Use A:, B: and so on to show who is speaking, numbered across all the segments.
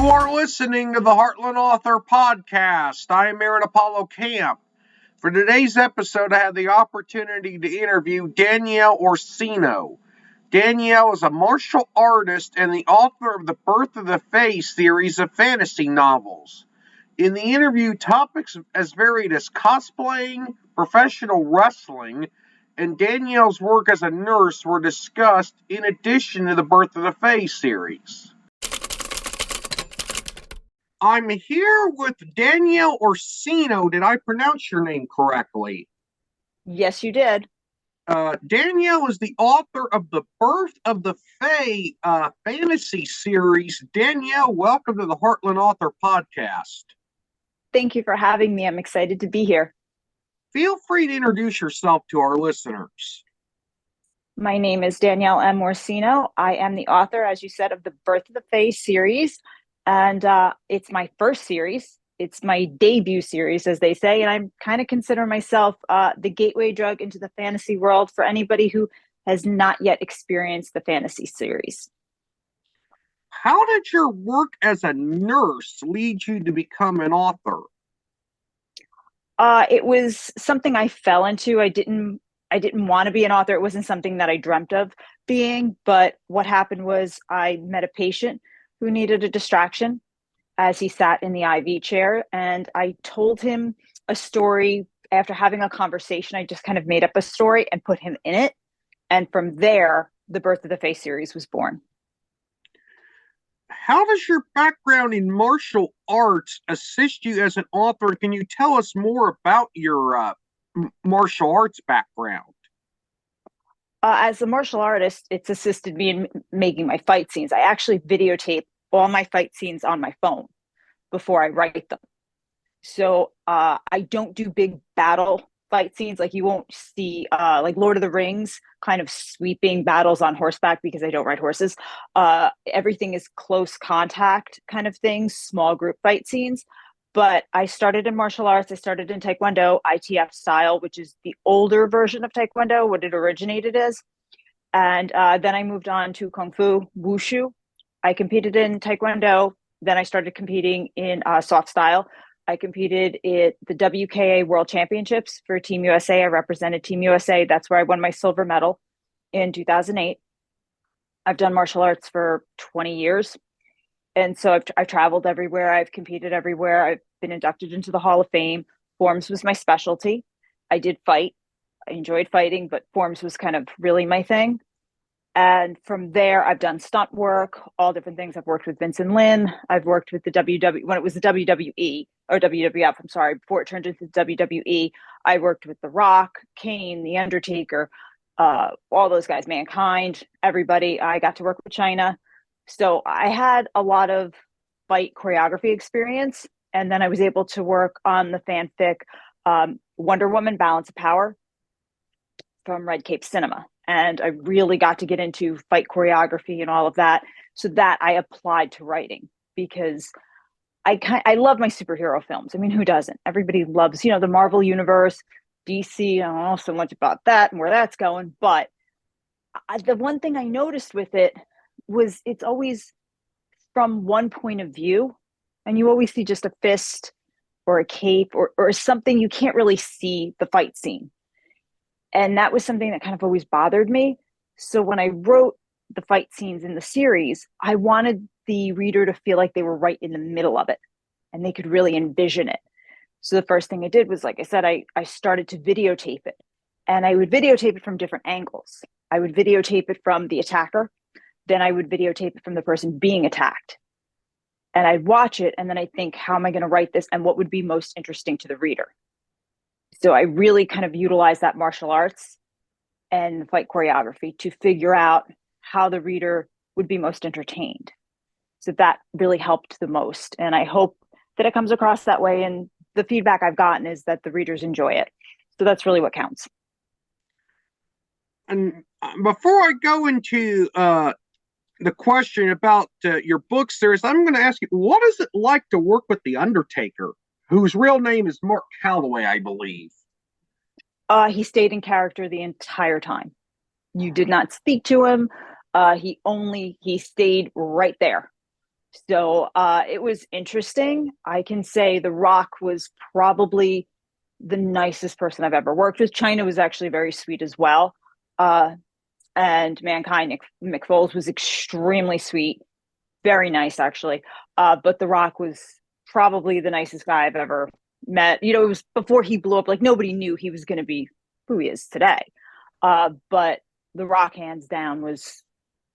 A: You are listening to the Heartland Author Podcast. I am Aaron Apollo Camp. For today's episode, I had the opportunity to interview Danielle Orsino. Danielle is a martial artist and the author of the Birth of the Fae series of fantasy novels. In the interview, topics as varied as cosplaying, professional wrestling, and Danielle's work as a nurse were discussed in addition to the Birth of the Fae series. I'm here with Danielle Orsino. Did I pronounce your name correctly?
B: Yes, you did.
A: Danielle is the author of the Birth of the Fae fantasy series. Danielle, welcome to the Heartland Author Podcast.
B: Thank you for having me. I'm excited to be here.
A: Feel free to introduce yourself to our listeners.
B: My name is Danielle M. Orsino. I am the author, as you said, of the Birth of the Fae series. And it's my first series. It's my debut series, as they say. And I kind of consider myself the gateway drug into the fantasy world for anybody who has not yet experienced the fantasy series.
A: How did your work as a nurse lead you to become an author?
B: It was something I fell into. I didn't want to be an author. It wasn't something that I dreamt of being. But what happened was I met a patient who needed a distraction as he sat in the IV chair. And I told him a story. After having a conversation, I just kind of made up a story and put him in it. And from there, the Birth of the Fae series was born.
A: How does your background in martial arts assist you as an author? Can you tell us more about your martial arts background?
B: As a martial artist, it's assisted me in making my fight scenes. I actually videotape all my fight scenes on my phone before I write them. So I don't do big battle fight scenes. Like you won't see like Lord of the Rings kind of sweeping battles on horseback because I don't ride horses. Everything is close contact kind of things, small group fight scenes. But I started in martial arts. I started in Taekwondo, ITF style, which is the older version of Taekwondo, what it originated as. And then I moved on to Kung Fu, Wushu. I competed in Taekwondo. Then I started competing in soft style. I competed at the WKA World Championships for Team USA. I represented Team USA. That's where I won my silver medal in 2008. I've done martial arts for 20 years. And so I've traveled everywhere. I've competed everywhere. I've been inducted into the Hall of Fame. Forms was my specialty. I did fight. I enjoyed fighting, but forms was kind of really my thing. And from there, I've done stunt work, all different things. I've worked with Vincent Lin. I've worked with the WWE, when it was the WWE, or WWF, I'm sorry, before it turned into the WWE. I worked with The Rock, Kane, The Undertaker, all those guys, Mankind, everybody. I got to work with China. So I had a lot of fight choreography experience. And then I was able to work on the fanfic Wonder Woman Balance of Power from Red Cape Cinema. And I really got to get into fight choreography and all of that. So that I applied to writing because I love my superhero films. I mean, who doesn't? Everybody loves, the Marvel Universe, DC. I don't know so much about that and where that's going. But the one thing I noticed with it was it's always from one point of view. And you always see just a fist or a cape or something. You can't really see the fight scene. And that was something that kind of always bothered me. So when I wrote the fight scenes in the series, I wanted the reader to feel like they were right in the middle of it and they could really envision it. So the first thing I did was, like I said, I started to videotape it. And I would videotape it from different angles. I would videotape it from the attacker. Then I would videotape it from the person being attacked. And I'd watch it and then I'd think, how am I going to write this and what would be most interesting to the reader? So I really kind of utilized that martial arts and fight choreography to figure out how the reader would be most entertained. So that really helped the most. And I hope that it comes across that way. And the feedback I've gotten is that the readers enjoy it. So that's really what counts.
A: And before I go into the question about your book series, I'm going to ask you, what is it like to work with The Undertaker, whose real name is Mark Calloway, I believe?
B: He stayed in character the entire time. You did not speak to him. He stayed right there. So it was interesting. I can say The Rock was probably the nicest person I've ever worked with. China was actually very sweet as well. Uh, and Mankind, Mick Foles, was extremely sweet, very nice actually. But The Rock was probably the nicest guy I've ever met. You know, it was before he blew up. Like nobody knew he was going to be who he is today. But The Rock, hands down, was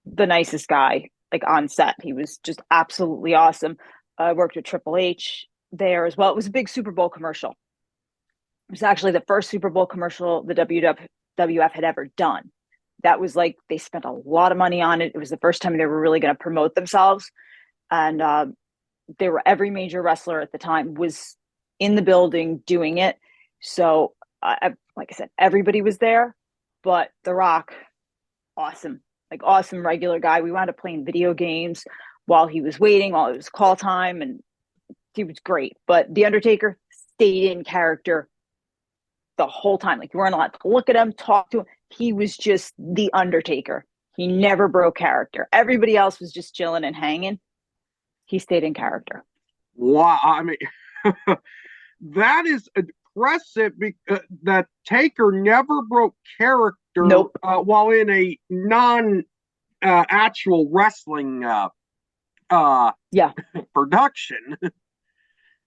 B: the nicest guy. Like on set, he was just absolutely awesome. I worked with Triple H there as well. It was a big Super Bowl commercial. It was actually the first Super Bowl commercial the WWF had ever done. That was like they spent a lot of money on it. It was the first time they were really going to promote themselves, and they were every major wrestler at the time was in the building doing it. So, like I said, everybody was there, but The Rock, awesome, like awesome regular guy. We wound up playing video games while he was waiting, while it was call time, and he was great. But The Undertaker stayed in character the whole time. Like you weren't allowed to look at him, talk to him. He was just the Undertaker. He never broke character. Everybody else was just chilling and hanging. He stayed in character.
A: Wow, I mean, that is impressive. That Taker never broke character
B: Nope.
A: while in a non actual wrestling
B: Yeah.
A: production.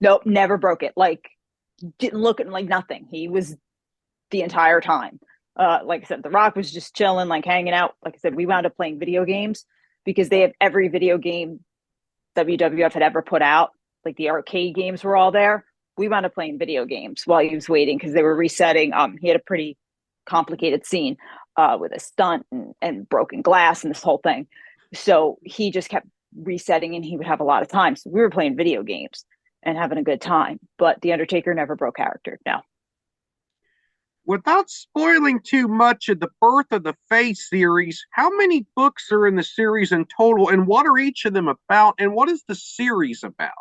B: Nope. Never broke it. Like didn't look at him like nothing. He was the entire time. Like I said, The Rock was just chilling, like hanging out. Like I said, we wound up playing video games because they have every video game WWF had ever put out. Like the arcade games were all there. We wound up playing video games while he was waiting because they were resetting. He had a pretty complicated scene with a stunt and broken glass and this whole thing. So he just kept resetting and he would have a lot of time. So we were playing video games and having a good time. But The Undertaker never broke character. No.
A: Without spoiling too much of the Birth of the Fae series, how many books are in the series in total, and what are each of them about, and what is the series about?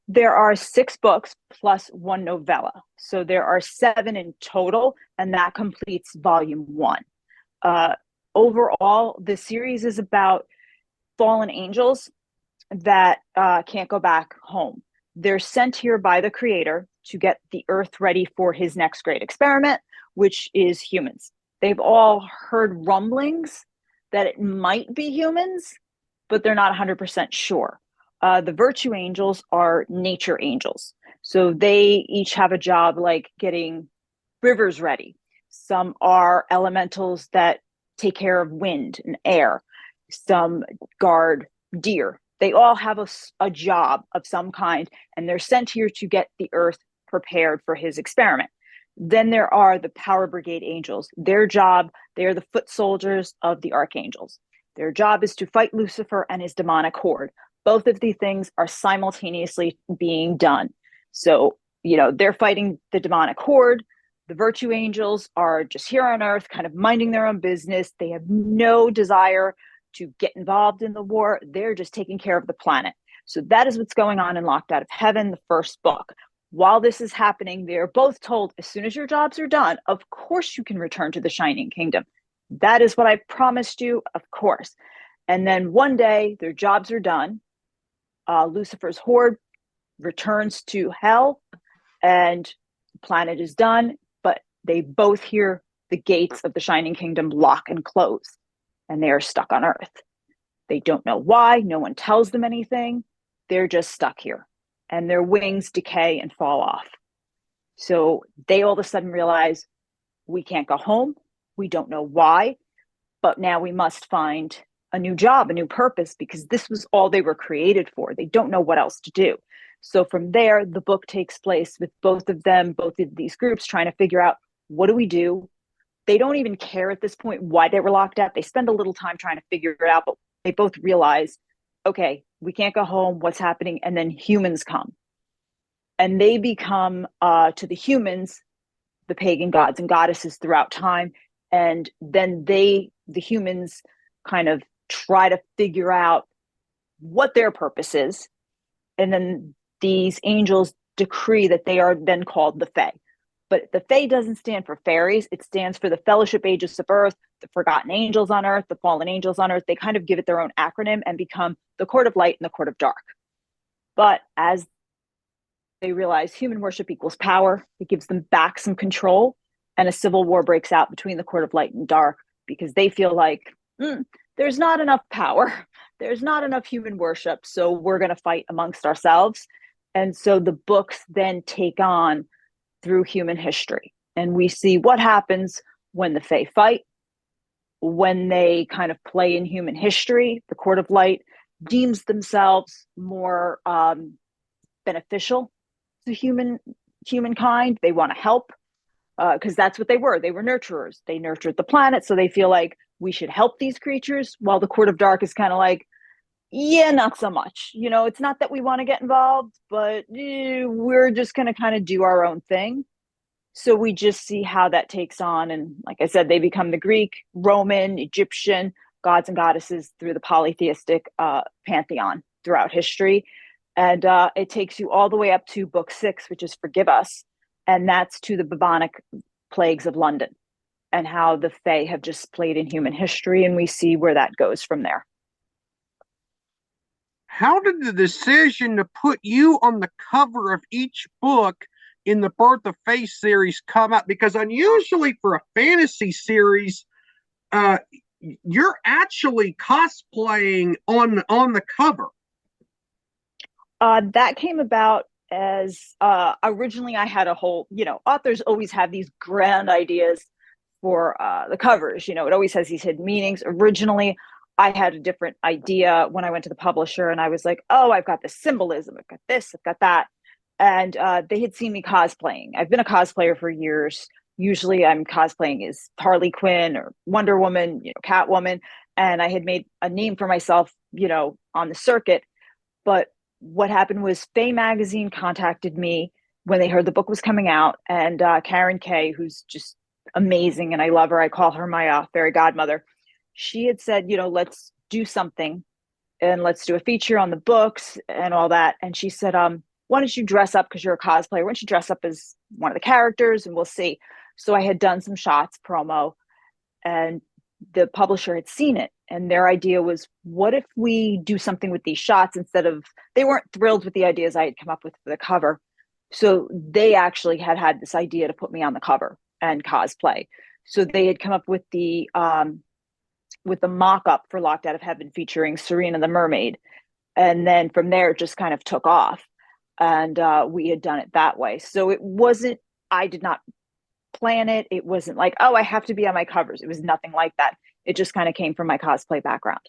B: There are 6 books plus one novella. So there are 7 in total, and that completes volume 1. Overall, the series is about fallen angels that can't go back home. They're sent here by the creator to get the earth ready for his next great experiment, which is humans. They've all heard rumblings that it might be humans, but they're not 100% sure. The virtue angels are nature angels. So they each have a job like getting rivers ready. Some are elementals that take care of wind and air. Some guard deer. They all have a job of some kind, and they're sent here to get the earth prepared for his experiment. Then there are the Power Brigade angels. Their job, they are the foot soldiers of the archangels. Their job is to fight Lucifer and his demonic horde. Both of these things are simultaneously being done. So, they're fighting the demonic horde. The virtue angels are just here on earth, kind of minding their own business. They have no desire to get involved in the war. They're just taking care of the planet. So that is what's going on in Locked Out of Heaven, the first book. While this is happening, they are both told, as soon as your jobs are done, of course you can return to the Shining Kingdom. That is what I promised you, of course. And then one day, their jobs are done. Lucifer's horde returns to hell, and the planet is done, but they both hear the gates of the Shining Kingdom lock and close, and they are stuck on Earth. They don't know why. No one tells them anything. They're just stuck here, and their wings decay and fall off. So they all of a sudden realize we can't go home. We don't know why, but now we must find a new job, a new purpose, because this was all they were created for. They don't know what else to do. So from there, the book takes place with both of them, both of these groups trying to figure out, what do we do? They don't even care at this point why they were locked out. They spend a little time trying to figure it out, but they both realize, okay, we can't go home. What's happening? And then humans come. And they become, to the humans, the pagan gods and goddesses throughout time. And then the humans kind of try to figure out what their purpose is. And then these angels decree that they are then called the Fae. But the Fae doesn't stand for fairies. It stands for the Fellowship Aegis of Earth, the forgotten angels on earth, the fallen angels on earth. They kind of give it their own acronym and become the court of light and the court of dark. But as they realize human worship equals power, it gives them back some control, and a civil war breaks out between the court of light and dark because they feel like there's not enough power, there's not enough human worship, so we're going to fight amongst ourselves. And so the books then take on through human history, and we see what happens when the Fae fight, when they kind of play in human history. The court of light deems themselves more beneficial to humankind. They want to help because that's what they were. They were nurturers. They nurtured the planet, so they feel like we should help these creatures, while the court of dark is kind of like, yeah, not so much. It's not that we want to get involved, but we're just going to kind of do our own thing. So we just see how that takes on. And like I said, they become the Greek, Roman, Egyptian gods and goddesses through the polytheistic pantheon throughout history. And it takes you all the way up to book 6, which is Forgive Us. And that's to the bubonic plagues of London and how the Fae have just played in human history. And we see where that goes from there.
A: How did the decision to put you on the cover of each book in the Birth of Fae series come out? Because unusually for a fantasy series, you're actually cosplaying on the cover.
B: That came about as originally I had a whole, authors always have these grand ideas for the covers. It always has these hidden meanings. Originally, I had a different idea when I went to the publisher, and I was like, oh, I've got this symbolism, I've got this, I've got that. And they had seen me cosplaying. I've been a cosplayer for years. Usually I'm cosplaying as Harley Quinn or Wonder Woman, Catwoman. And I had made a name for myself, on the circuit. But what happened was Fae Magazine contacted me when they heard the book was coming out. And Karen Kay, who's just amazing, and I love her. I call her my fairy godmother. She had said, let's do something and let's do a feature on the books and all that. And she said, why don't you dress up, because you're a cosplayer, why don't you dress up as one of the characters and we'll see. So I had done some shots, promo, and the publisher had seen it. And their idea was, what if we do something with these shots instead of, they weren't thrilled with the ideas I had come up with for the cover. So they actually had this idea to put me on the cover and cosplay. So they had come up with the mock-up for Locked Out of Heaven featuring Serena the Mermaid. And then from there, it just kind of took off. And we had done it that way. So it wasn't, I did not plan it. It wasn't like, oh, I have to be on my covers. It was nothing like that. It just kind of came from my cosplay background.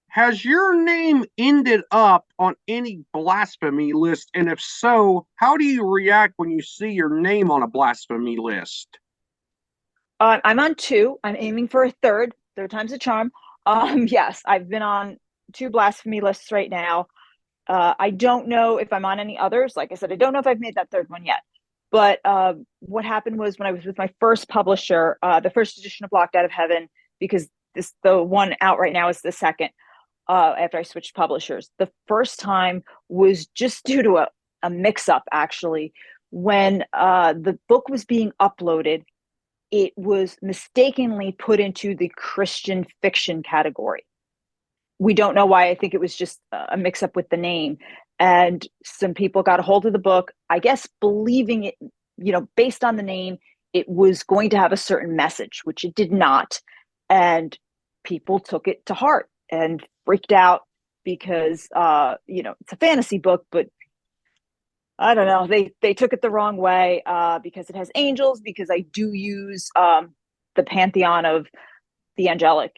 A: Has your name ended up on any blasphemy list? And if so, how do you react when you see your name on a blasphemy list?
B: I'm on 2. I'm aiming for a third. Third time's a charm. Yes, I've been on 2 blasphemy lists right now. I don't know if I'm on any others. Like I said, I don't know if I've made that third one yet. But what happened was when I was with my first publisher, the first edition of Locked Out of Heaven, because the one out right now is the second, after I switched publishers. The first time was just due to a mix-up, actually. When the book was being uploaded, it was mistakenly put into the Christian fiction category. We don't know why. I think it was just a mix-up with the name. And some people got a hold of the book, I guess believing it, based on the name, it was going to have a certain message, which it did not. And people took it to heart and freaked out because, it's a fantasy book, but I don't know, they took it the wrong way because it has angels, because I do use the pantheon of the angelic,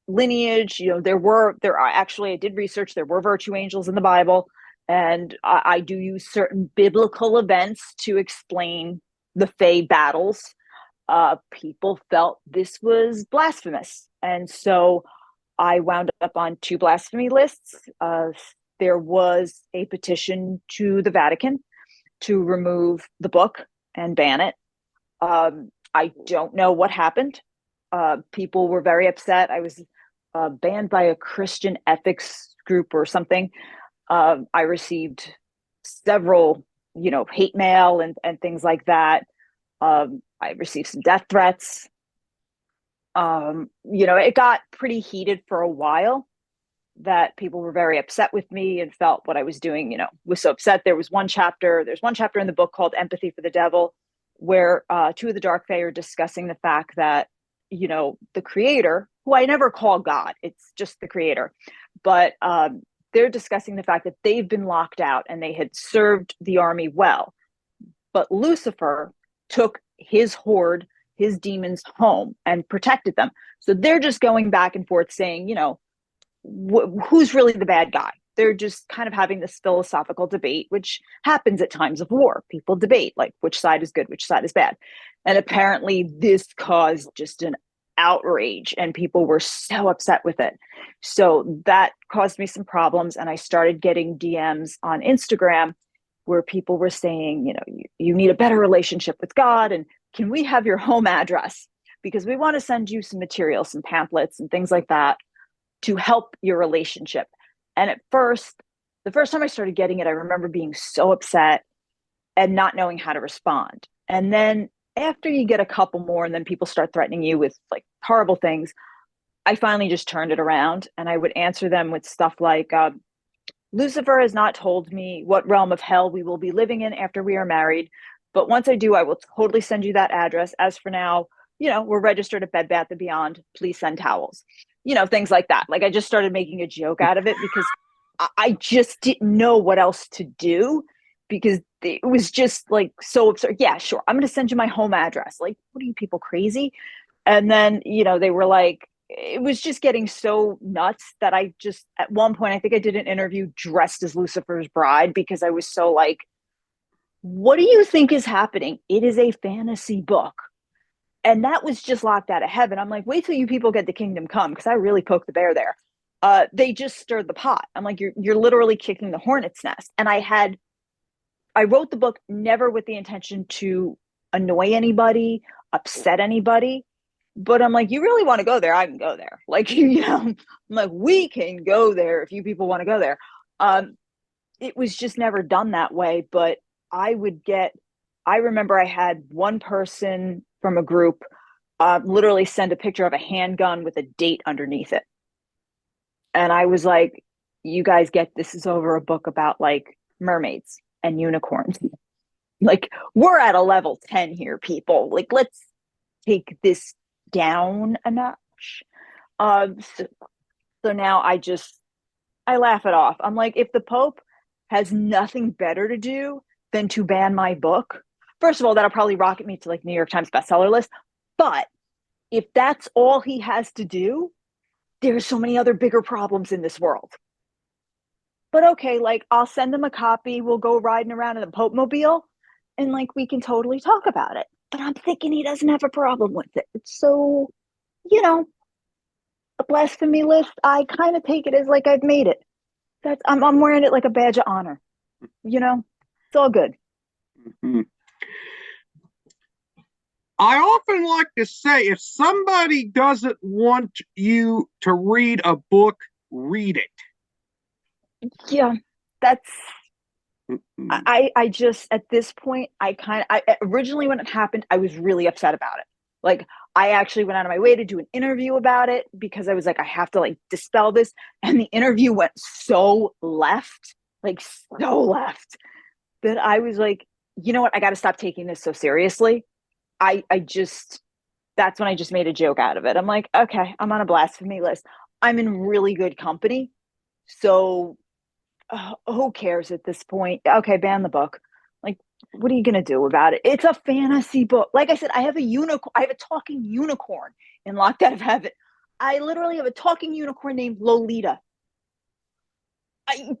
B: lineage. There are actually, I did research, there were virtue angels in the Bible. And I do use certain biblical events to explain the Fae battles. People felt this was blasphemous. And so I wound up on 2 blasphemy lists. There was a petition to the Vatican to remove the book and ban it. I don't know what happened. People were very upset. I was banned by a Christian ethics group or something. I received several, hate mail and things like that. I received some death threats. It got pretty heated for a while, that people were very upset with me and felt what I was doing, was so upset. There's one chapter in the book called Empathy for the Devil, where two of the Dark Fae are discussing the fact that, the creator, who I never call God, it's just the creator, but they're discussing the fact that they've been locked out and they had served the army well. But Lucifer took his horde, his demons home and protected them. So they're just going back and forth saying, who's really the bad guy? They're just kind of having this philosophical debate, which happens at times of war. People debate like which side is good, which side is bad. And apparently this caused just an outrage and people were so upset with it. So that caused me some problems. And I started getting DMs on Instagram where people were saying, you need a better relationship with God. And can we have your home address? Because we want to send you some material, some pamphlets and things like that to help your relationship. And at first, the first time I started getting it, I remember being so upset and not knowing how to respond. And then after you get a couple more and then people start threatening you with like horrible things, I finally just turned it around and I would answer them with stuff like, Lucifer has not told me what realm of hell we will be living in after we are married. But once I do, I will totally send you that address. As for now, we're registered at Bed Bath & Beyond. Please send towels. Things like that. Like I just started making a joke out of it because I just didn't know what else to do because it was just like so absurd. Yeah, sure. I'm going to send you my home address. Like, what are you people crazy? And then, they were like, it was just getting so nuts that I just, at one point, I think I did an interview dressed as Lucifer's bride because I was so like, what do you think is happening? It is a fantasy book. And that was just locked out of heaven. I'm like, wait till you people get the kingdom come, because I really poked the bear there. They just stirred the pot. I'm like, you're literally kicking the hornet's nest. And I wrote the book never with the intention to annoy anybody, upset anybody. But I'm like, you really want to go there? I can go there. Like, I'm like, we can go there if you people want to go there. It was just never done that way. But I remember I had one person from a group literally send a picture of a handgun with a date underneath it. And I was like, you guys get this is over a book about like mermaids and unicorns. Like, we're at a level 10 here, people. Like, let's take this down a notch. So now I laugh it off. I'm like, if the Pope has nothing better to do than to ban my book, first of all, that'll probably rocket me to like New York Times bestseller list. But if that's all he has to do, there's so many other bigger problems in this world. But okay, like I'll send him a copy. We'll go riding around in the Pope Mobile and like we can totally talk about it. But I'm thinking he doesn't have a problem with it. It's so, a blasphemy list. I kind of take it as like I've made it. I'm wearing it like a badge of honor. It's all good.
A: Mm-hmm. I often like to say, if somebody doesn't want you to read a book, read it.
B: Yeah, that's. I just at this point, I originally when it happened, I was really upset about it. Like I actually went out of my way to do an interview about it because I was like, I have to like dispel this. And the interview went so left, that I was like, you know what? I got to stop taking this so seriously. That's when I just made a joke out of it. I'm like, okay, I'm on a blasphemy list. I'm in really good company. So who cares at this point? Okay, ban the book. Like, what are you going to do about it? It's a fantasy book. Like I said, I have a talking unicorn in Locked Out of Heaven. I literally have a talking unicorn named Lolita. What am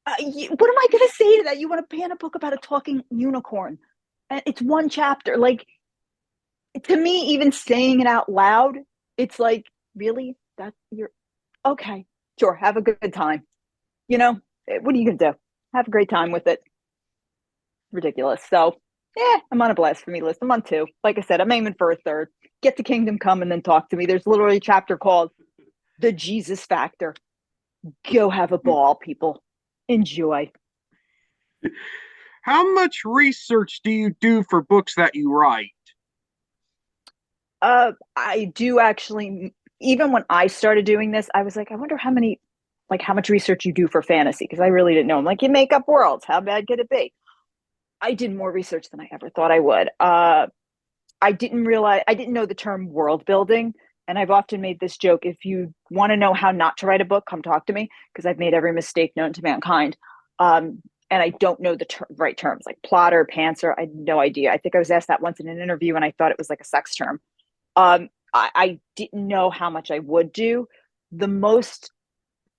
B: I going to say to that? You want to ban a book about a talking unicorn? And it's one chapter. Like, to me, even saying it out loud, it's like, really? Okay, sure, have a good time. What are you going to do? Have a great time with it. Ridiculous. So, I'm on a blasphemy list. I'm on 2. Like I said, I'm aiming for a 3rd. Get the kingdom come and then talk to me. There's literally a chapter called The Jesus Factor. Go have a ball, people. Enjoy.
A: How much research do you do for books that you write?
B: I do actually, even when I started doing this, I was like, I wonder how much research you do for fantasy, because I really didn't know. I'm like, you make up worlds. How bad could it be? I did more research than I ever thought I would. I didn't know the term world building. And I've often made this joke: if you want to know how not to write a book, come talk to me, because I've made every mistake known to mankind. And I don't know the right terms, like plotter, pantser. I had no idea. I think I was asked that once in an interview, and I thought it was like a sex term. I didn't know how much I would do. The most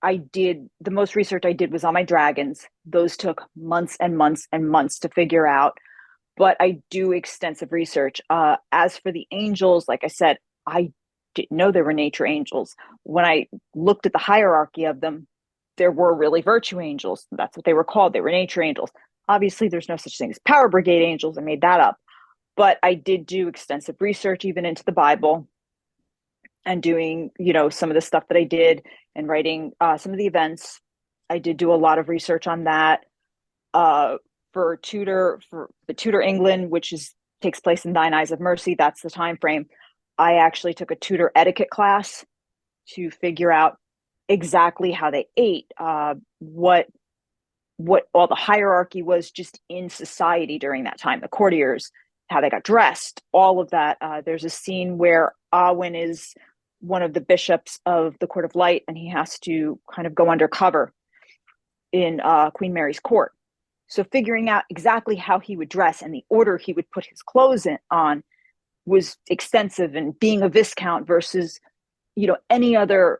B: the most research I did was on my dragons. Those took months and months and months to figure out, but I do extensive research. As for the angels, like I said, I didn't know there were nature angels. When I looked at the hierarchy of them, there were really virtue angels. That's what they were called. They were nature angels. Obviously, there's no such thing as power brigade angels. I made that up. But I did do extensive research, even into the Bible, and doing, some of the stuff that I did, and writing some of the events. I did do a lot of research on that. Uh, for the Tudor England, which is takes place in Thine Eyes of Mercy. That's the time frame. I actually took a Tudor etiquette class to figure out exactly how they ate, what all the hierarchy was just in society during that time, the courtiers, how they got dressed, all of that. There's a scene where Awyn is one of the bishops of the Court of Light, and he has to kind of go undercover in Queen Mary's court. So figuring out exactly how he would dress and the order he would put his clothes on was extensive. And being a viscount versus, any other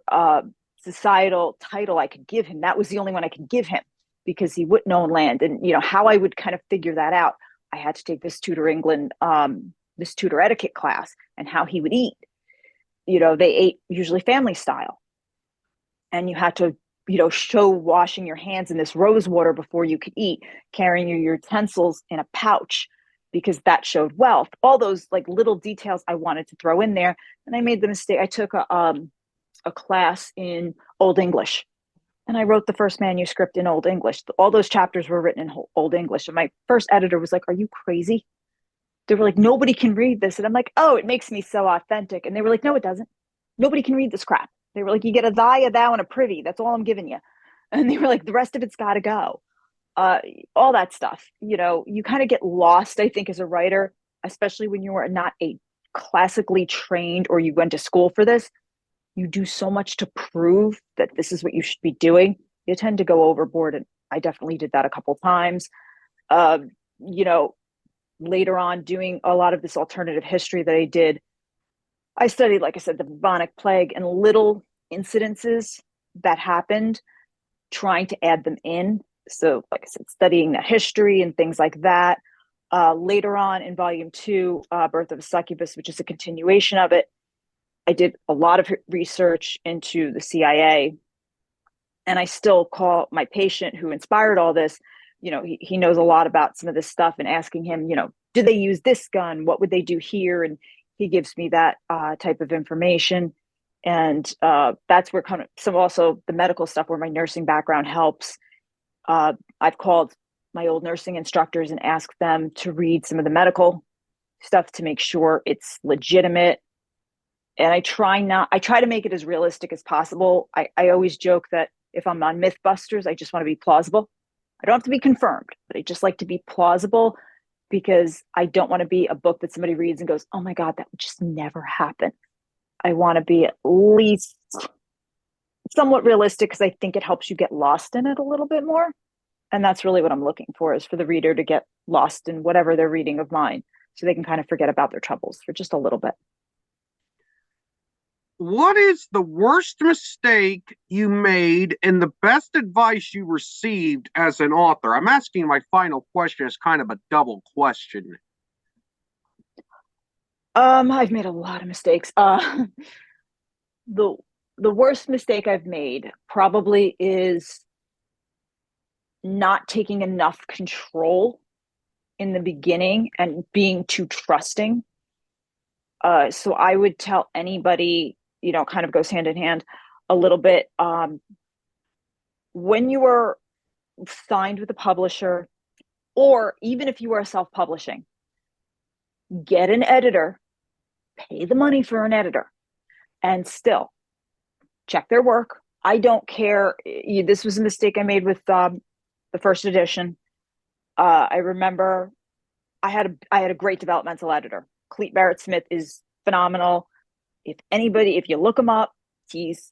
B: societal title I could give him, that was the only one I could give him, because he wouldn't own land. And, how I would kind of figure that out, I had to take this Tudor England, this Tudor etiquette class, and how he would eat. They ate usually family style. And you had to, show washing your hands in this rose water before you could eat, carrying your utensils in a pouch, because that showed wealth. All those like little details I wanted to throw in there. And I made the mistake. I took a class in Old English, and I wrote the first manuscript in Old English. All those chapters were written in Old English. And my first editor was like, "Are you crazy?" They were like, "Nobody can read this." And I'm like, "Oh, it makes me so authentic." And they were like, "No, it doesn't. Nobody can read this crap." They were like, "You get a thy, a thou, and a privy. That's all I'm giving you." And they were like, "The rest of it's got to go." All that stuff. You kind of get lost, I think, as a writer, especially when you are not a classically trained, or you went to school for this. You do so much to prove that this is what you should be doing. You tend to go overboard. And I definitely did that a couple times. Uh, you know, Later on, doing a lot of this alternative history that I did, I studied, like I said, the bubonic plague and little incidences that happened, trying to add them in. So, like I said, studying the history and things like that. Later on in volume two, Birth of a Succubus, which is a continuation of it, I did a lot of research into the CIA. And I still call my patient who inspired all this, he knows a lot about some of this stuff, and asking him, did they use this gun? What would they do here? And he gives me that type of information. And that's where kind of some also the medical stuff, where my nursing background helps. I've called my old nursing instructors and asked them to read some of the medical stuff to make sure it's legitimate. And I try to make it as realistic as possible. I always joke that if I'm on Mythbusters, I just want to be plausible. I don't have to be confirmed, but I just like to be plausible, because I don't want to be a book that somebody reads and goes, "Oh my God, that would just never happen." I want to be at least somewhat realistic, because I think it helps you get lost in it a little bit more. And that's really what I'm looking for, is for the reader to get lost in whatever they're reading of mine, so they can kind of forget about their troubles for just a little bit.
A: What is the worst mistake you made and the best advice you received as an author? I'm asking my final question as kind of a double question.
B: I've made a lot of mistakes. The the worst mistake I've made probably is not taking enough control in the beginning and being too trusting. So I would tell anybody, kind of goes hand in hand a little bit. When you are signed with a publisher, or even if you are self-publishing, get an editor pay the money for an editor and still check their work. I don't care. This was a mistake I made with the first edition. I remember I had a great developmental editor. Cleet Barrett Smith is phenomenal. If you look him up, he's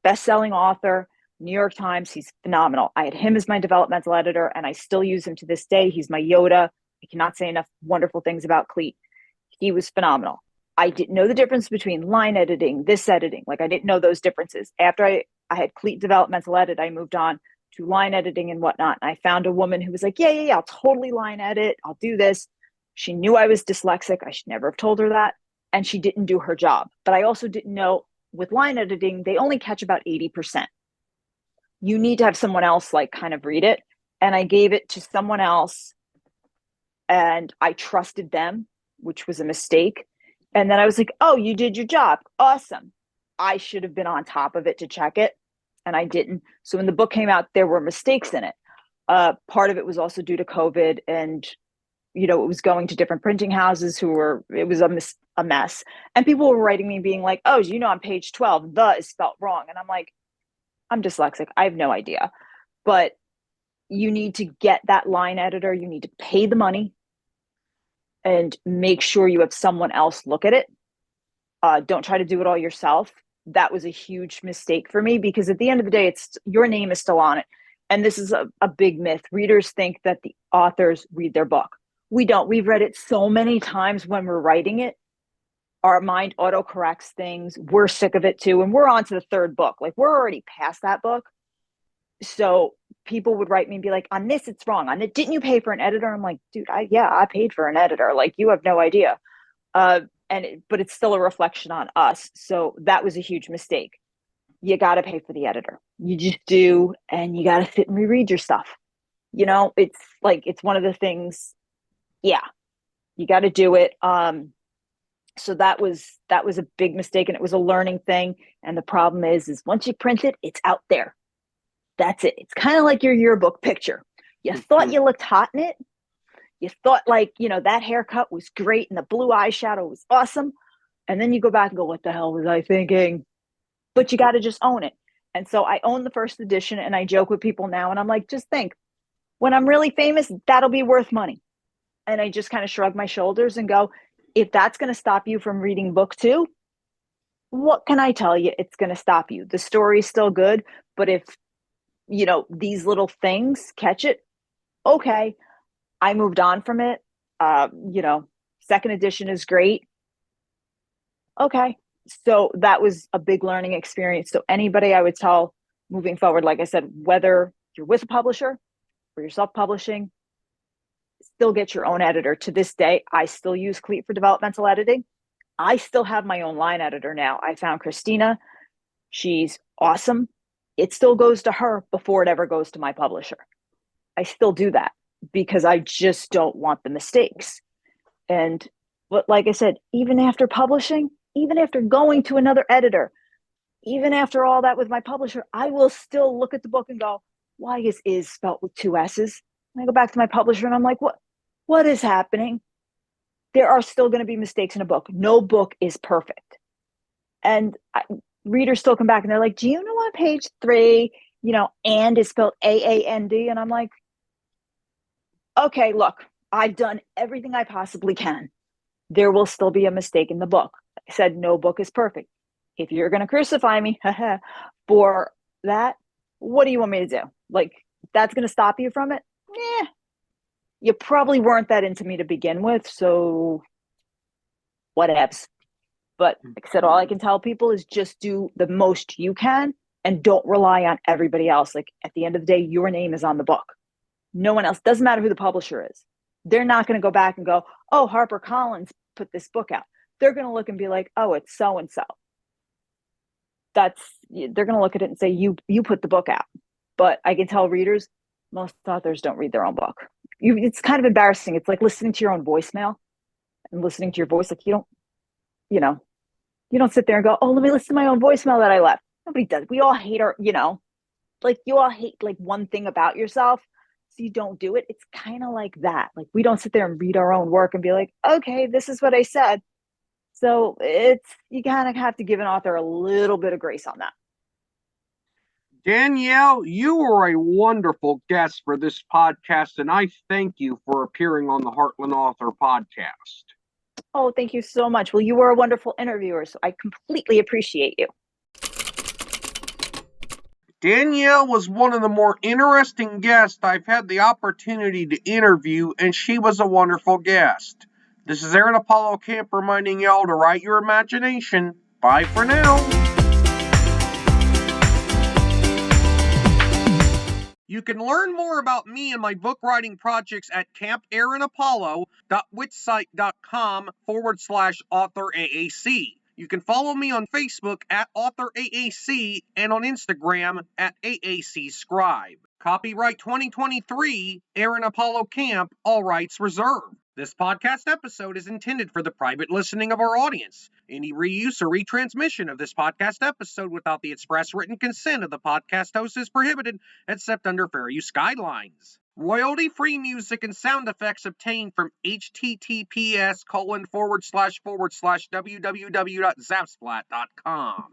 B: best-selling author, New York Times. He's phenomenal. I had him as my developmental editor, and I still use him to this day. He's my Yoda. I cannot say enough wonderful things about Cleet. He was phenomenal. I didn't know the difference between line editing, this editing. Like, I didn't know those differences. After I had Cleet developmental edit, I moved on to line editing and whatnot. And I found a woman who was like, yeah, I'll totally line edit. I'll do this. She knew I was dyslexic. I should never have told her that. And she didn't do her job. But I also didn't know with line editing, they only catch about 80%. You need to have someone else like kind of read it. And I gave it to someone else and I trusted them, which was a mistake. And then I was like, oh, you did your job. Awesome. I should have been on top of it to check it. And I didn't. So when the book came out, there were mistakes in it. Part of it was also due to COVID, and it was going to different printing houses it was a mess. And people were writing me being like, oh, on page 12, the is spelled wrong. And I'm like, I'm dyslexic. I have no idea. But you need to get that line editor. You need to pay the money and make sure you have someone else look at it. Don't try to do it all yourself. That was a huge mistake for me, because at the end of the day, your name is still on it. And this is a big myth. Readers think that the authors read their book. We don't. We've read it so many times when we're writing it. Our mind autocorrects things. We're sick of it too. And we're on to the third book. Like, we're already past that book. So people would write me and be like, on this, it's wrong. On it, didn't you pay for an editor? I'm like, dude, I paid for an editor. Like, you have no idea. But it's still a reflection on us. So that was a huge mistake. You got to pay for the editor. You just do. And you got to sit and reread your stuff. It's one of the things. Yeah, you got to do it. So that was a big mistake, and it was a learning thing. And the problem is once you print it, it's out there. That's it. It's kind of like your yearbook picture. You thought you looked hot in it. You thought that haircut was great and the blue eyeshadow was awesome. And then you go back and go, what the hell was I thinking? But you got to just own it. And so I own the first edition, and I joke with people now, and I'm like, just think, when I'm really famous, that'll be worth money. And I just kind of shrug my shoulders and go, if that's going to stop you from reading book 2, what can I tell you? It's going to stop you. The story's still good, but if, these little things catch it, okay, I moved on from it. Second edition is great. Okay. So that was a big learning experience. So anybody I would tell moving forward, like I said, whether you're with a publisher or you're self-publishing, still get your own editor. To this day, I still use Cleet for developmental editing. I still have my own line editor now. I found Christina. She's awesome. It still goes to her before it ever goes to my publisher. I still do that because I just don't want the mistakes. But like I said, even after publishing, even after going to another editor, even after all that with my publisher, I will still look at the book and go, why is spelled with 2 S's? And I go back to my publisher and I'm like, what is happening? There are still going to be mistakes in a book. No book is perfect. And readers still come back and they're like, do you know on page 3, and is spelled AAND? And I'm like, okay, look, I've done everything I possibly can. There will still be a mistake in the book. I said, no book is perfect. If you're going to crucify me for that, what do you want me to do? Like, that's going to stop you from it? You probably weren't that into me to begin with, so whatevs. But like I said, all I can tell people is just do the most you can and don't rely on everybody else. Like, at the end of the day, your name is on the book. No one else. Doesn't matter who the publisher is. They're not going to go back and go, oh, HarperCollins put this book out. They're going to look and be like, oh, it's so-and-so. They're going to look at it and say, you put the book out. But I can tell readers, most authors don't read their own book. It's kind of embarrassing. It's like listening to your own voicemail and listening to your voice. Like, you don't sit there and go, oh, let me listen to my own voicemail that I left. Nobody does. We all hate you all hate like one thing about yourself. So you don't do it. It's kind of like that. Like, we don't sit there and read our own work and be like, okay, this is what I said. So you kind of have to give an author a little bit of grace on that.
A: Danielle, you were a wonderful guest for this podcast, and I thank you for appearing on the Heartland Author podcast.
B: Oh, thank you so much. Well, you were a wonderful interviewer, so I completely appreciate you.
A: Danielle was one of the more interesting guests I've had the opportunity to interview, and she was a wonderful guest. This is Aaron Apollo Camp reminding y'all to write your imagination. Bye for now. You can learn more about me and my book writing projects at campaaronapollo.wixsite.com/authoraac. You can follow me on Facebook at AuthorAAC and on Instagram at AACscribe. Copyright 2023, Aaron Apollo Camp, all rights reserved. This podcast episode is intended for the private listening of our audience. Any reuse or retransmission of this podcast episode without the express written consent of the podcast host is prohibited, except under fair use guidelines. Royalty-free music and sound effects obtained from https://www.zapsplat.com.